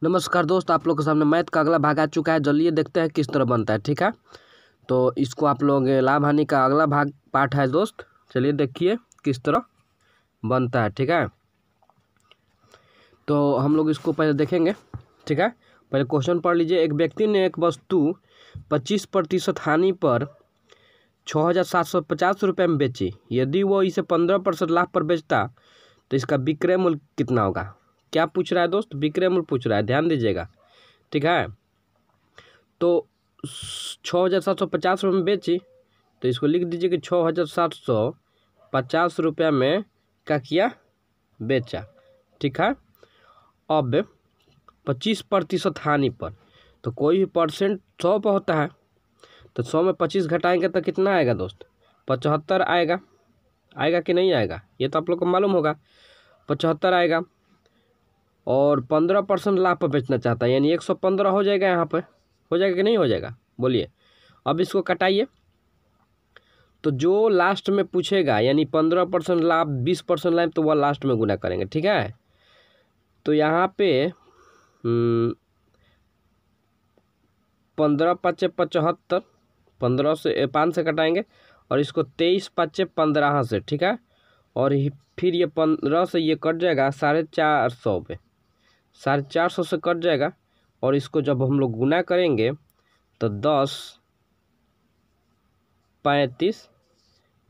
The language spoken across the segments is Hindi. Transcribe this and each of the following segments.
नमस्कार दोस्त, आप लोग के सामने मैथ का अगला भाग आ चुका है। चलिए देखते हैं किस तरह बनता है। ठीक है, तो इसको आप लोग लाभ हानि का अगला भाग पार्ट है दोस्त। चलिए देखिए किस तरह बनता है। ठीक है, तो हम लोग इसको पहले देखेंगे। ठीक है, पहले क्वेश्चन पढ़ लीजिए। एक व्यक्ति ने एक वस्तु 25% हानि पर 6,750 रुपये में बेची। यदि वो इसे 15% लाभ पर बेचता तो इसका विक्रय मूल्य कितना होगा। क्या पूछ रहा है दोस्त? विक्रय मूल्य पूछ रहा है, ध्यान दीजिएगा। ठीक है, तो 6,750 रुपये में बेची, तो इसको लिख दीजिए कि 6,750 रुपया में क्या किया, बेचा। ठीक है, अब 25% हानि पर, तो कोई भी परसेंट 100 पर होता है, तो 100 में 25 घटाएंगे तो कितना आएगा दोस्त? 75 आएगा। आएगा कि नहीं आएगा, ये तो आप लोग को मालूम होगा। 75 आएगा और 15% लाभ पर बेचना चाहता है, यानी 115 हो जाएगा। यहाँ पर हो जाएगा कि नहीं हो जाएगा, बोलिए। अब इसको कटाइए, तो जो लास्ट में पूछेगा, यानी 15% लाभ 20% लाभ, तो वह लास्ट में गुना करेंगे। ठीक है, तो यहाँ पे 15 पच्चे 75, 15 से 5 से कटाएंगे और इसको 23 पच्चे 15 से। ठीक है, और फिर ये 15 से ये कट जाएगा 450 पे, 450 से कट जाएगा। और इसको जब हम लोग गुना करेंगे तो 10 35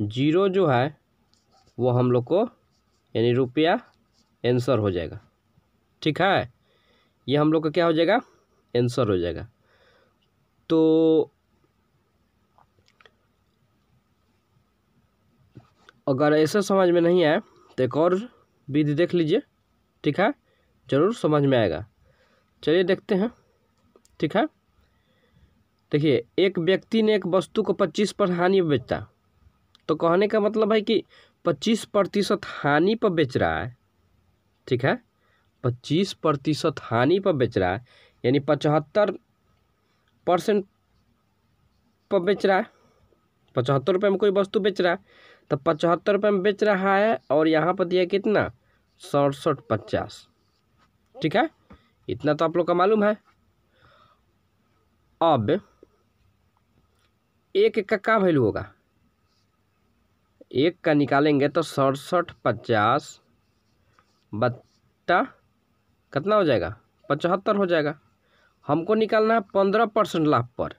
जीरो जो है वो हम लोग को यानी रुपया आंसर हो जाएगा। ठीक है, ये हम लोग का क्या हो जाएगा, आंसर हो जाएगा। तो अगर ऐसा समझ में नहीं आए तो एक और विधि देख लीजिए। ठीक है, जरूर समझ में आएगा। चलिए देखते हैं। ठीक है, देखिए, एक व्यक्ति ने एक वस्तु को 25% हानि पर बेचा, तो कहने का मतलब है कि 25% हानि पर बेच रहा है। ठीक है, 25% हानि पर बेच रहा है, यानी 75% पर बेच रहा है। 75 रुपये में कोई वस्तु बेच रहा है, तो 75 रुपये में बेच रहा है, और यहाँ पर दिया कितना, 6750। ठीक है, इतना तो आप लोग का मालूम है। अब एक का वैल्यू होगा, एक का निकालेंगे तो 6750 बट्टा कितना हो जाएगा, 75 हो जाएगा। हमको निकालना है 15% लाभ पर,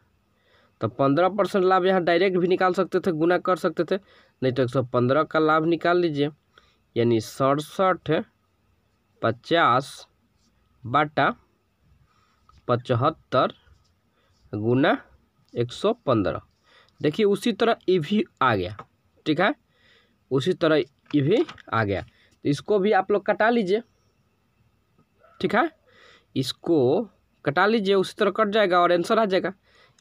तो 15% लाभ यहाँ डायरेक्ट भी निकाल सकते थे, गुना कर सकते थे, नहीं तो 115 का लाभ निकाल लीजिए, यानी 6750 बटा 75 गुना 115। देखिए उसी तरह ये भी आ गया। ठीक है, उसी तरह ये भी आ गया, तो इसको भी आप लोग कटा लीजिए। ठीक है, इसको कटा लीजिए, उसी तरह कट जाएगा और आंसर आ जाएगा।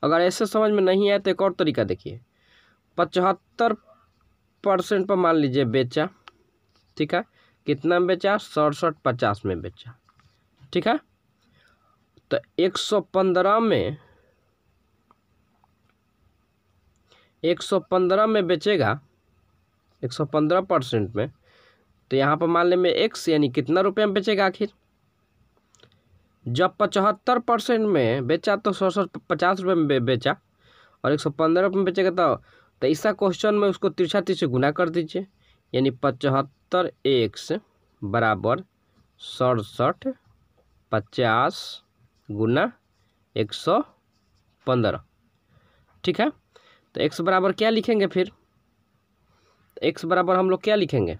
अगर ऐसे समझ में नहीं आया तो एक और तरीका देखिए। 75% पर मान लीजिए बेचा। ठीक है, कितना में बेचा, 6750 में बेचा। ठीक है, तो 115 में 115 में बेचेगा, 115% में, तो यहाँ पर मान ले में x, यानी कितना रुपये में बेचेगा आखिर। जब 75% में बेचा तो 750 रुपये में बेचा, और 115 रुपये में बेचेगा तो ऐसा क्वेश्चन में उसको तिरछा से गुना कर दीजिए, यानी 75x बराबर 6750 गुना 115। ठीक है, तो x बराबर क्या लिखेंगे फिर, x बराबर हम लोग क्या लिखेंगे,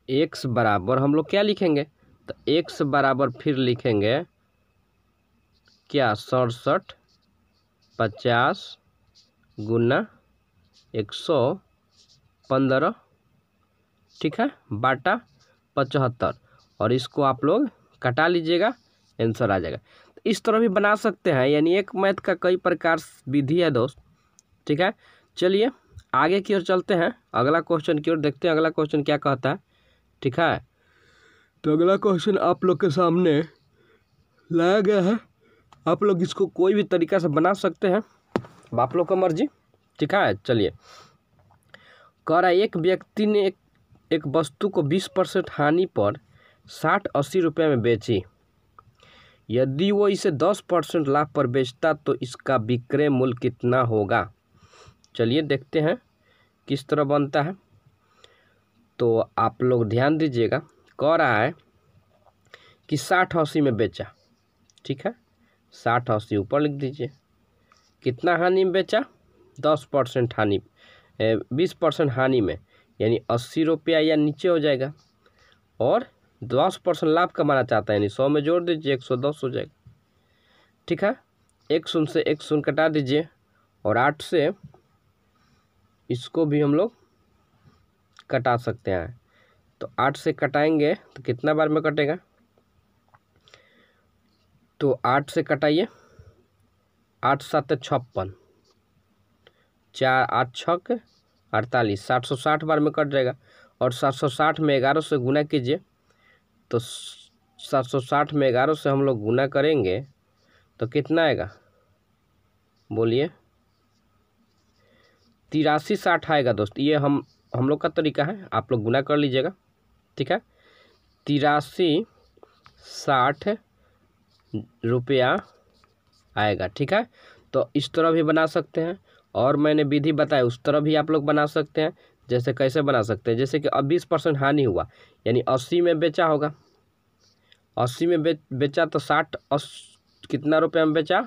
x बराबर हम लोग क्या लिखेंगे, तो x बराबर फिर लिखेंगे क्या, 6750 गुना 115। ठीक है, बाटा 75, और इसको आप लोग कटा लीजिएगा, आंसर आ जाएगा। तो इस तरह भी बना सकते हैं, यानी एक मैथ का कई प्रकार विधि है दोस्त। ठीक है, चलिए आगे की ओर चलते हैं, अगला क्वेश्चन की ओर देखते हैं अगला क्वेश्चन क्या कहता है। ठीक है, तो अगला क्वेश्चन आप लोग के सामने लाया गया है। आप लोग इसको कोई भी तरीका से बना सकते हैं, आप लोग का मर्जी। ठीक है, चलिए कह रहा है एक व्यक्ति ने एक वस्तु को 20% हानि पर 60-80 रुपये में बेची। यदि वो इसे 10% लाभ पर बेचता तो इसका विक्रय मूल्य कितना होगा। चलिए देखते हैं किस तरह बनता है। तो आप लोग ध्यान दीजिएगा, कह रहा है कि 60-80 में बेचा, ठीक है, 60-80 ऊपर लिख दीजिए। कितना हानि में बेचा, 10% हानि, 20% हानि में, यानी 80 रुपया या नीचे हो जाएगा। और 10% लाभ कमाना चाहता है, यानी 100 में जोड़ दीजिए, 110 हो जाएगा, ठीक है। 1 शून्य से 1 शून्य कटा दीजिए, और 8 से इसको भी हम लोग कटा सकते हैं। तो 8 से कटाएंगे तो कितना बार में कटेगा, तो 8 से कटाइए, 8 7 56, 4 8 6 48, 760 बार में कट जाएगा। और 760 में 11 से गुना कीजिए, तो 760 में 11 से हम लोग गुना करेंगे तो कितना आएगा, बोलिए, 83-60 आएगा दोस्त। ये हम लोग का तरीका है, आप लोग गुना कर लीजिएगा, ठीक है। 83-60 रुपया आएगा, ठीक है। तो इस तरह भी बना सकते हैं, और मैंने विधि बताया उस तरह भी आप लोग बना सकते हैं। जैसे कैसे बना सकते हैं, जैसे कि अब 20% हानि हुआ, यानी 80 में बेचा होगा, 80 में बेचा तो 60 कितना रुपये में बेचा,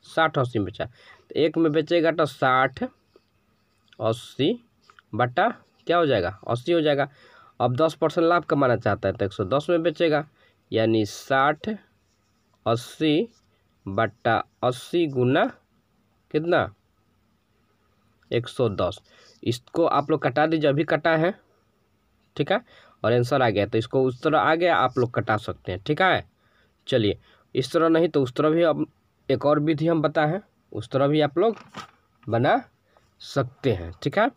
60-80 में बेचा, तो 1 में बेचेगा तो 60-80 बटा क्या हो जाएगा, 80 हो जाएगा। अब 10% लाभ कमाना चाहता है तो 110 में बेचेगा, यानी 60-80 बटा 80 गुना कितना, 110। इसको आप लोग कटा दीजिए, अभी कटा है, ठीक है, और आंसर आ गया। तो इसको उस तरह आ गया, आप लोग कटा सकते हैं, ठीक है। चलिए, इस तरह नहीं तो उस तरह भी, अब एक और विधि हम बताए हैं, उस तरह भी आप लोग बना सकते हैं, ठीक है।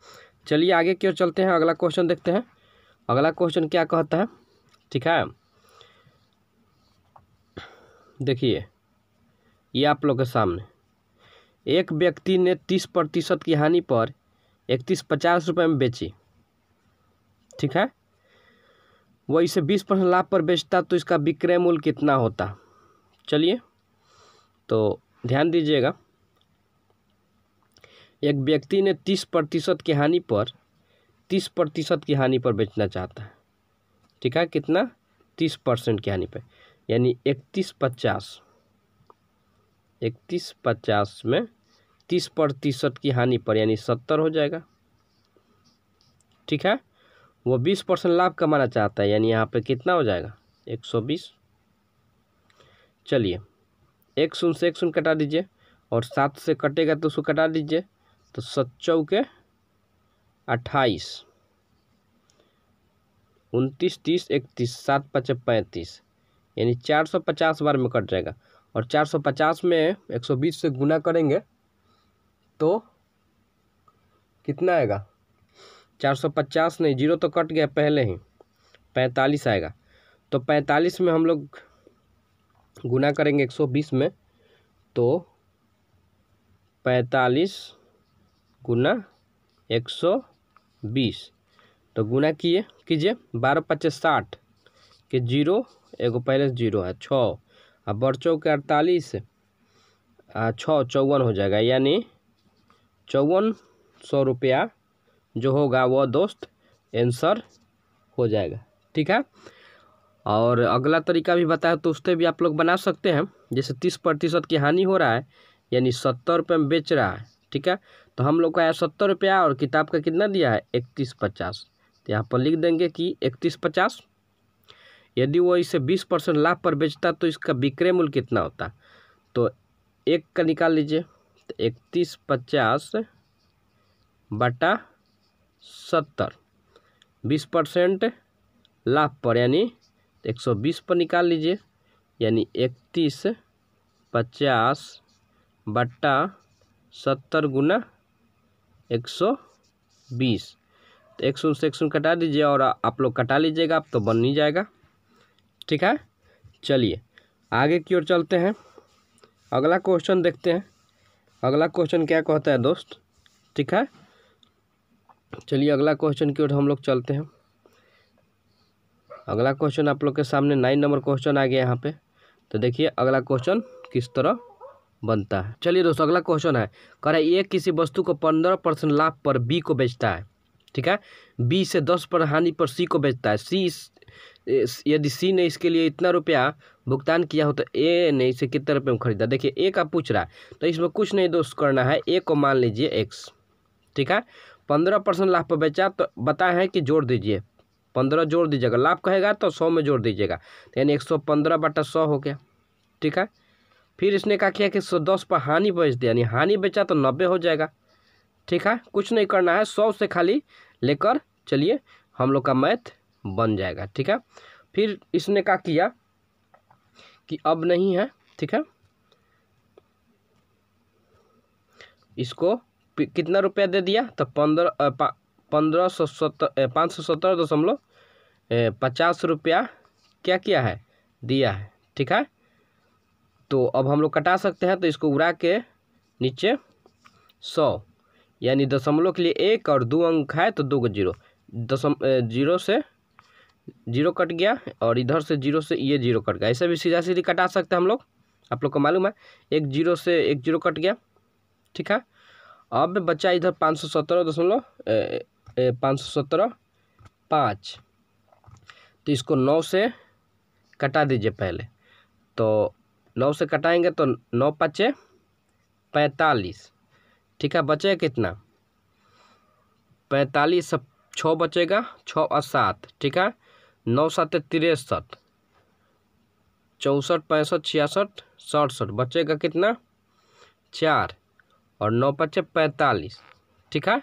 चलिए आगे की ओर चलते हैं, अगला क्वेश्चन देखते हैं। अगला क्वेश्चन क्या कहता है, ठीक है, देखिए ये आप लोग के सामने, एक व्यक्ति ने 30% की हानि पर 3150 रुपये में बेची, ठीक है। वह इसे 20% लाभ पर बेचता तो इसका विक्रय मूल्य कितना होता। चलिए तो ध्यान दीजिएगा, एक व्यक्ति ने 30% की हानि पर 30% की हानि पर बेचना चाहता है, ठीक है। कितना, 30% की हानि पर, यानी 3150 में 30% की हानि पर, यानी 70 हो जाएगा, ठीक है। वो 20% लाभ कमाना चाहता है, यानी यहाँ पे कितना हो जाएगा, 120। चलिए 1 शून्य से 1 शून्य कटा दीजिए, और 7 से कटेगा तो उसको कटा दीजिए, तो 7 चौके 28, 29 30 31, 7 5 35, यानी 450 बार में कट जाएगा। और 450 में 120 से गुना करेंगे तो कितना आएगा, 450 नहीं, 0 तो कट गया पहले ही, 45 आएगा। तो 45 में हम लोग गुना करेंगे 120 में, तो 45 गुना 120, तो गुना कीजिए, 12 5 60 के 0, एगो पहले 0 है, 6, अब बर्चों के 48, 6 54 हो जाएगा, यानी 5400 रुपया जो होगा वह दोस्त आंसर हो जाएगा, ठीक है। और अगला तरीका भी बताया तो उससे भी आप लोग बना सकते हैं। जैसे 30% की हानि हो रहा है, यानी 70 रुपये में बेच रहा है, ठीक है। तो हम लोग का है 70 रुपया, और किताब का कितना दिया है, 3150, तो यहाँ पर लिख देंगे कि 3150। यदि वो इसे 20% लाभ पर बेचता तो इसका विक्रय मूल्य कितना होता। तो 1 का निकाल लीजिए, तो 3150 बटा 70, 20% लाभ पर, यानी 120 पर निकाल लीजिए, यानी 3150 बटा 70 गुना 120, तो 1 शून्य से 1 शून्य कटा दीजिए, और आप लोग कटा लीजिएगा, अब तो बन नहीं जाएगा, ठीक है। चलिए आगे की ओर चलते हैं, अगला क्वेश्चन देखते हैं। अगला क्वेश्चन क्या कहता है दोस्त, ठीक है। चलिए अगला क्वेश्चन की ओर हम लोग चलते हैं। अगला क्वेश्चन आप लोग के सामने 9 नंबर क्वेश्चन आ गया यहाँ पे। तो देखिए अगला क्वेश्चन किस तरह बनता है। चलिए दोस्तों अगला क्वेश्चन है, कह रहा है ए किसी वस्तु को 15% लाभ पर बी को बेचता है, ठीक है। बी से 10% हानि पर सी को बेचता है। यदि सी ने इसके लिए इतना रुपया भुगतान किया हो तो ए ने इसे कितने रुपये में खरीदा। देखिए ए का पूछ रहा है, तो इसमें कुछ नहीं दोस्त करना है, ए को मान लीजिए एक्स, ठीक है। 15% लाभ पर बेचा तो बताए हैं कि जोड़ दीजिए, 15 जोड़ दीजिएगा, लाभ कहेगा तो 100 में जोड़ दीजिएगा, तो यानी 115/100 हो गया, ठीक है। फिर इसने क्या किया कि 110 पर हानि बेच दिया, यानी हानि बेचा तो 90 हो जाएगा, ठीक है। कुछ नहीं करना है, 100 से खाली लेकर चलिए हम लोग का मैथ बन जाएगा, ठीक है। फिर इसने क्या किया कि अब नहीं है, ठीक है, इसको कितना रुपया दे दिया तो 517.50 रुपया क्या किया है, दिया है, ठीक है। तो अब हम लोग कटा सकते हैं, तो इसको उड़ा के नीचे 100, यानी दशमलव के लिए 1 और 2 अंक है तो 2 जीरो, जीरो से जीरो कट गया और इधर से जीरो से ये जीरो कट गया। ऐसे भी सीधा सीधी कटा सकते हैं हम लोग, आप लोग को मालूम है, एक जीरो से एक जीरो कट गया, ठीक है। अब बचा इधर 517.5, तो इसको 9 से कटा दीजिए पहले, तो 9 से कटाएंगे तो 9 5 45, ठीक है। बचेगा कितना, 45, 6 बचेगा, 6 और 7, ठीक है। 9 7 63, 64 65 66 67, बचेगा कितना 4 और 9 5 45, ठीक है।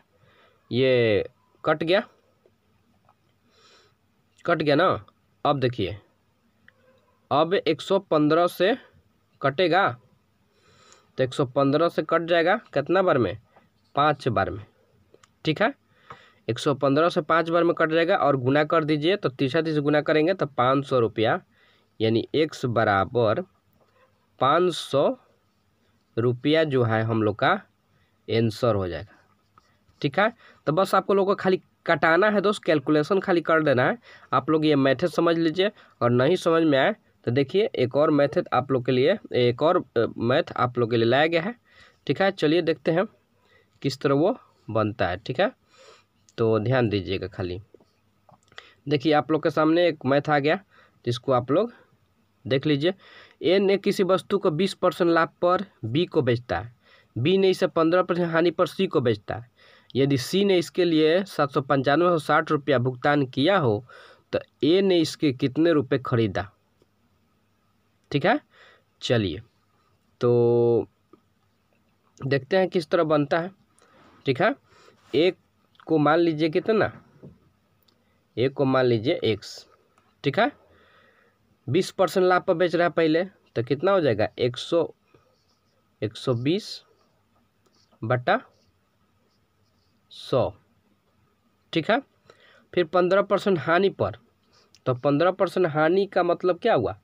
ये कट गया ना। अब देखिए अब 115 से कटेगा, तो 115 से कट जाएगा कितना बार में, 5 बार में, ठीक है। 115 से 5 बार में कट जाएगा और गुना कर दीजिए, तो 30 गुना करेंगे तो 500 रुपया, यानी x बराबर 500 रुपया जो है हम लोग का आंसर हो जाएगा, ठीक है। तो बस आपको लोगों को खाली कटाना है दोस्त, कैलकुलेशन खाली कर देना है। आप लोग ये मेथड समझ लीजिए, और नहीं समझ में आए तो देखिए एक और मेथड आप लोग के लिए, एक और मैथ आप लोग के लिए लाया गया है, ठीक है। चलिए देखते हैं किस तरह वो बनता है, ठीक है। तो ध्यान दीजिएगा खाली, देखिए आप लोग के सामने एक मैथ आ गया, जिसको आप लोग देख लीजिए। ए ने किसी वस्तु को 20% लाभ पर बी को बेचता है, बी ने इसे 15% हानि पर सी को बेचता है। यदि सी ने इसके लिए 795.60 रुपया भुगतान किया हो तो ए ने इसके कितने रुपए खरीदा, ठीक है। चलिए तो देखते हैं किस तरह बनता है, ठीक है। एक को मान लीजिए कितना, एक को मान लीजिए x, ठीक है। 20% लाभ पर बेच रहा है पहले, तो कितना हो जाएगा 120/100, ठीक है। फिर 15% हानि पर, तो 15% हानि का मतलब क्या हुआ,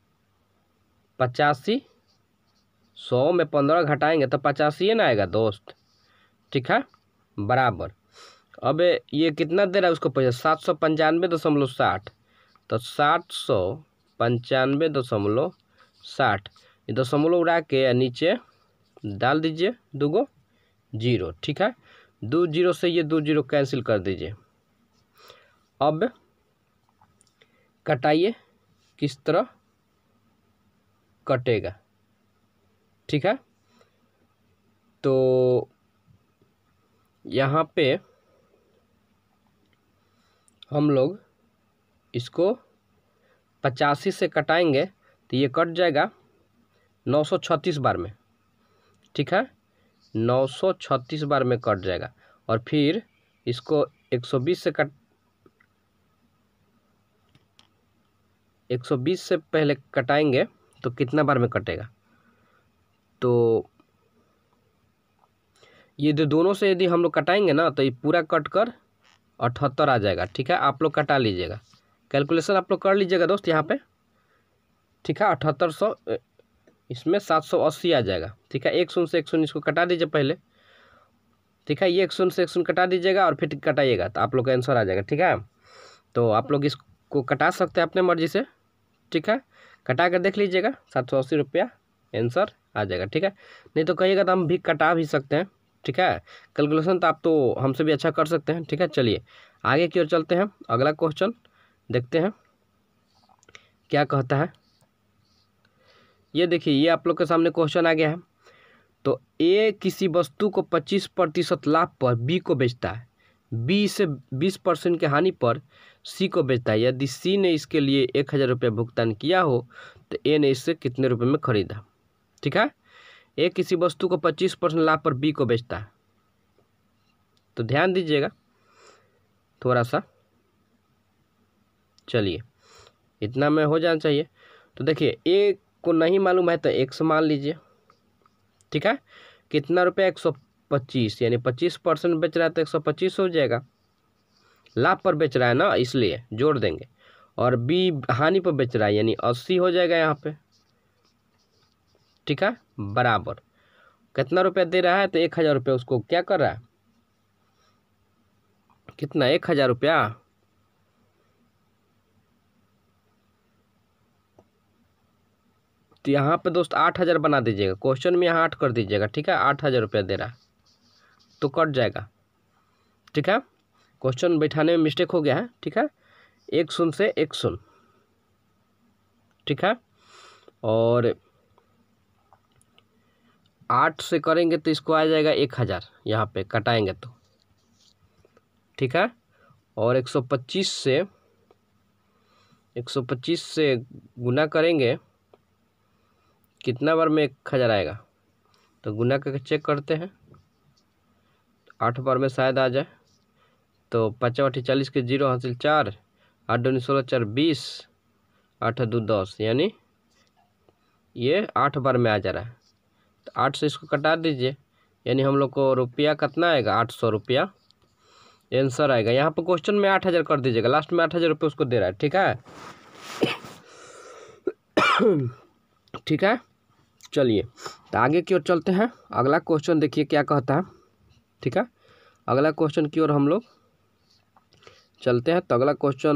85, 100 में 15 घटाएंगे तो 85 ना आएगा दोस्त, ठीक है, बराबर। अब ये कितना दे रहा है उसको पैसा, 795.60, तो 795.60, ये दशमलव उड़ा के नीचे डाल दीजिए 2 जीरो, ठीक है। 2 जीरो से ये 2 जीरो कैंसिल कर दीजिए। अब कटाइए किस तरह कटेगा, ठीक है। तो यहाँ पे हम लोग इसको 85 से कटाएंगे तो ये कट जाएगा 936 बार में, ठीक है। 936 बार में कट जाएगा, और फिर इसको 120 से पहले कटाएंगे तो कितना बार में कटेगा, तो ये दोनों से यदि हम लोग कटाएंगे ना तो ये पूरा कट कर 78 आ जाएगा, ठीक है। आप लोग कटा लीजिएगा, कैलकुलेशन आप लोग कर लीजिएगा दोस्त यहाँ पे, ठीक है। 7800 इसमें 780 आ जाएगा, ठीक है। 1 शून्य से 1 शून्य इसको कटा दीजिए पहले, ठीक है। ये 1 शून्य से 1 शून्य कटा दीजिएगा और फिर कटाइएगा तो आप लोग का आंसर आ जाएगा, ठीक है। तो आप लोग इसको कटा सकते हैं अपने मर्जी से, ठीक है। कटा कर देख लीजिएगा 780 रुपया आंसर आ जाएगा। ठीक है, नहीं तो कहिएगा तो हम भी कटा भी सकते हैं। ठीक है, कैलकुलेशन तो आप तो हमसे भी अच्छा कर सकते हैं। ठीक है, चलिए आगे की ओर चलते हैं। अगला क्वेश्चन देखते हैं क्या कहता है। ये देखिए, ये आप लोग के सामने क्वेश्चन आ गया है। तो ए किसी वस्तु को 25% लाभ पर बी को बेचता है, बी से 20% के हानि पर सी को बेचता है। यदि सी ने इसके लिए 1000 रुपये भुगतान किया हो तो ए ने इससे कितने रुपए में खरीदा। ठीक है, ए किसी वस्तु को 25% लाभ पर बी को बेचता है। तो ध्यान दीजिएगा थोड़ा सा, चलिए इतना में हो जाना चाहिए। तो देखिए, ए को नहीं मालूम है तो 100 मान लीजिए। ठीक है, कितना रुपया 125, यानी 25% बेच रहा है तो 125 हो जाएगा। लाभ पर बेच रहा है ना, इसलिए जोड़ देंगे। और बी हानि पर बेच रहा है यानी 80 हो जाएगा यहाँ पे। ठीक है, बराबर कितना रुपया दे रहा है तो 1000 रुपये उसको क्या कर रहा है, कितना 1000 रुपया। तो यहाँ पे दोस्त 8000 बना दीजिएगा, क्वेश्चन में यहाँ 8 कर दीजिएगा। ठीक है, 8000 रुपया दे रहा है तो कट जाएगा। ठीक है, क्वेश्चन बैठाने में मिस्टेक हो गया है। ठीक है, 10 से 10। ठीक है, और 8 से करेंगे तो इसको आ जाएगा 1000, यहाँ पे कटाएंगे तो। ठीक है, और 125 से गुना करेंगे, कितना बार में 1000 आएगा, तो गुना करके चेक करते हैं। 8 बार में शायद आ जाए। तो 5 8 40 के 0 हासिल 4, 8 2 16 4 20, 8 2 10, यानी ये 8 बार में आ जा रहा है। तो 8 से इसको कटा दीजिए, यानी हम लोग को रुपया कितना आएगा, 800 रुपया आंसर आएगा। यहाँ पर क्वेश्चन में 8000 कर दीजिएगा, लास्ट में 8000 रुपये उसको दे रहा है। ठीक है ठीक है, चलिए तो आगे की ओर चलते हैं। अगला क्वेश्चन देखिए क्या कहता है। ठीक है, अगला क्वेश्चन की ओर हम लोग चलते हैं। तो अगला क्वेश्चन